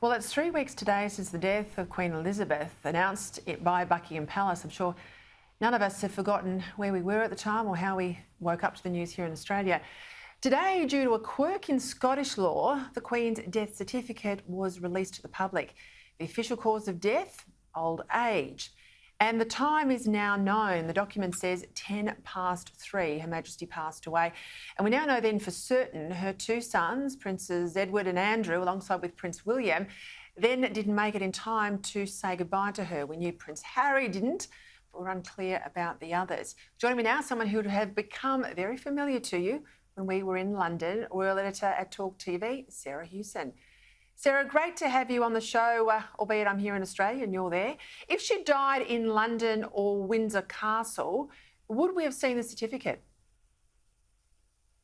Well, it's 3 weeks today since the death of Queen Elizabeth, announced it by Buckingham Palace. I'm sure none of us have forgotten where we were at the time or how we woke up to the news here in Australia. Today, due to a quirk in Scottish law, the Queen's death certificate was released to the public. The official cause of death, old age. And the time is now known. The document says 3:10. Her Majesty passed away. And we now know then for certain her two sons, Princes Edward and Andrew, alongside with Prince William, then didn't make it in time to say goodbye to her. We knew Prince Harry didn't, but we're unclear about the others. Joining me now, someone who would have become very familiar to you when we were in London, Royal Editor at TalkTV, Sarah Hewson. Sarah, great to have you on the show, albeit I'm here in Australia and you're there. If she died in London or Windsor Castle, would we have seen the certificate?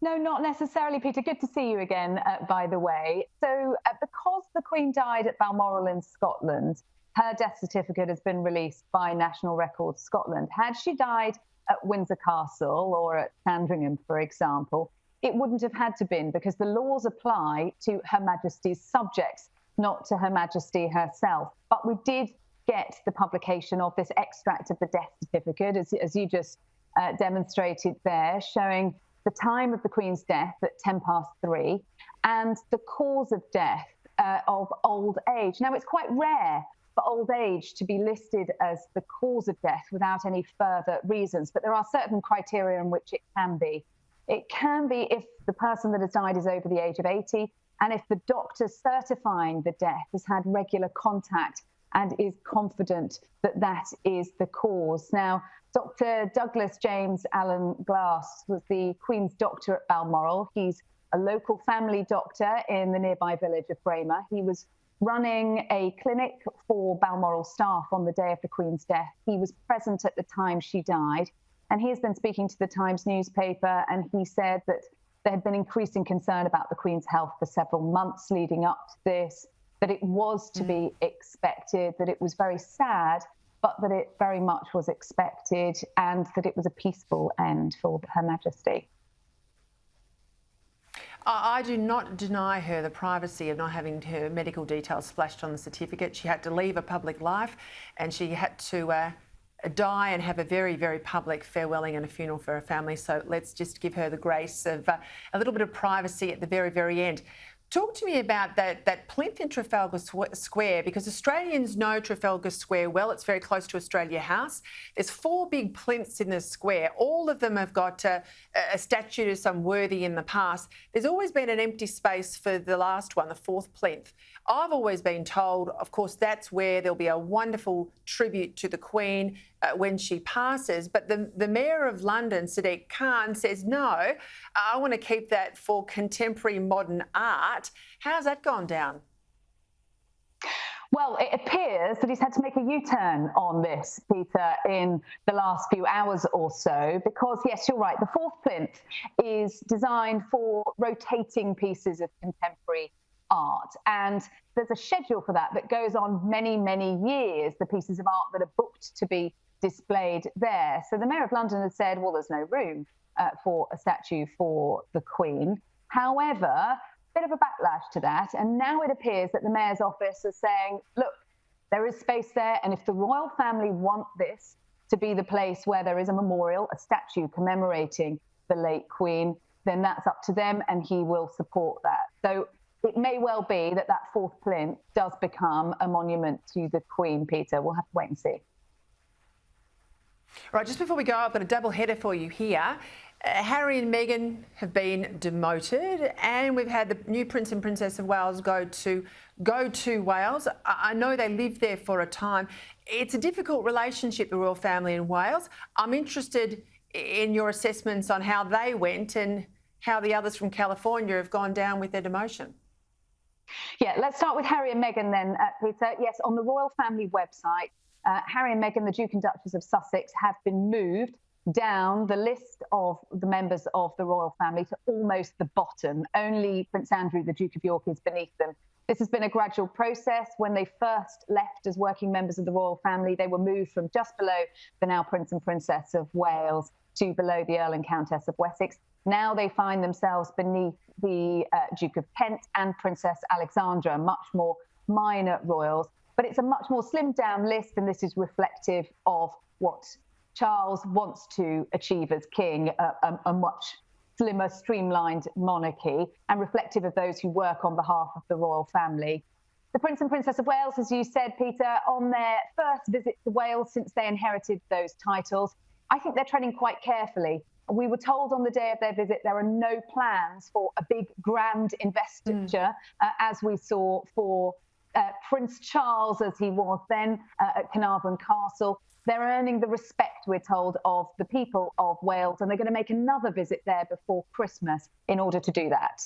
No, not necessarily, Peter. Good to see you again, by the way. So because the Queen died at Balmoral in Scotland, her death certificate has been released by National Records Scotland. Had she died at Windsor Castle or at Sandringham, for example, it wouldn't have had to been, because the laws apply to Her Majesty's subjects, not to Her Majesty herself. But we did get the publication of this extract of the death certificate, as you just demonstrated there, showing the time of the Queen's death at 3:10 and the cause of death of old age. Now, it's quite rare for old age to be listed as the cause of death without any further reasons, but there are certain criteria in which it can be. It can be if the person that has died is over the age of 80, and if the doctor certifying the death has had regular contact and is confident that that is the cause. Now, Dr. Douglas James Allen Glass was the Queen's doctor at Balmoral. He's a local family doctor in the nearby village of Braemar. He was running a clinic for Balmoral staff on the day of the Queen's death. He was present at the time she died. And he has been speaking to the Times newspaper, and he said that there had been increasing concern about the Queen's health for several months leading up to this, that it was to be expected, that it was very sad, but that it very much was expected, and that it was a peaceful end for Her Majesty. I do not deny her the privacy of not having her medical details splashed on the certificate. She had to leave a public life, and she had to die and have a very, very public farewelling and a funeral for her family. So let's just give her the grace of a little bit of privacy at the very, very end. Talk to me about that plinth in Trafalgar Square, because Australians know Trafalgar Square well. It's very close to Australia House. There's 4 big plinths in the square. All of them have got a statue to some worthy in the past. There's always been an empty space for the last one, the 4th plinth. I've always been told, of course, that's where there'll be a wonderful tribute to the Queen when she passes. But the Mayor of London, Sadiq Khan, says, no, I want to keep that for contemporary modern art. How's that gone down? Well, it appears that he's had to make a U-turn on this, Peter, in the last few hours or so, because, yes, you're right, the 4th plinth is designed for rotating pieces of contemporary art, and there's a schedule for that goes on many, many years, the pieces of art that are booked to be displayed there. So the Mayor of London has said, well, there's no room for a statue for the Queen. However, a bit of a backlash to that, and now it appears that the Mayor's office is saying, look, there is space there, and if the royal family want this to be the place where there is a memorial, a statue commemorating the late Queen, then that's up to them, and he will support that. So it may well be that that 4th plinth does become a monument to the Queen, Peter. We'll have to wait and see. Right, just before we go, I've got a double header for you here. Harry and Meghan have been demoted, and we've had the new Prince and Princess of Wales go to Wales. I know they lived there for a time. It's a difficult relationship, the royal family in Wales. I'm interested in your assessments on how they went and how the others from California have gone down with their demotion. Yeah, let's start with Harry and Meghan then, Peter. Yes, on the royal family website, Harry and Meghan, the Duke and Duchess of Sussex, have been moved down the list of the members of the royal family to almost the bottom. Only Prince Andrew, the Duke of York, is beneath them. This has been a gradual process. When they first left as working members of the royal family, they were moved from just below the now Prince and Princess of Wales to below the Earl and Countess of Wessex. Now they find themselves beneath the Duke of Kent and Princess Alexandra, much more minor royals. But it's a much more slimmed down list, and this is reflective of what Charles wants to achieve as king, a much slimmer, streamlined monarchy, and reflective of those who work on behalf of the royal family. The Prince and Princess of Wales, as you said, Peter, on their first visit to Wales since they inherited those titles, I think they're treading quite carefully. We were told on the day of their visit there are no plans for a big grand investiture, as we saw for Prince Charles, as he was then at Carnarvon Castle. They're earning the respect, we're told, of the people of Wales, and they're going to make another visit there before Christmas in order to do that.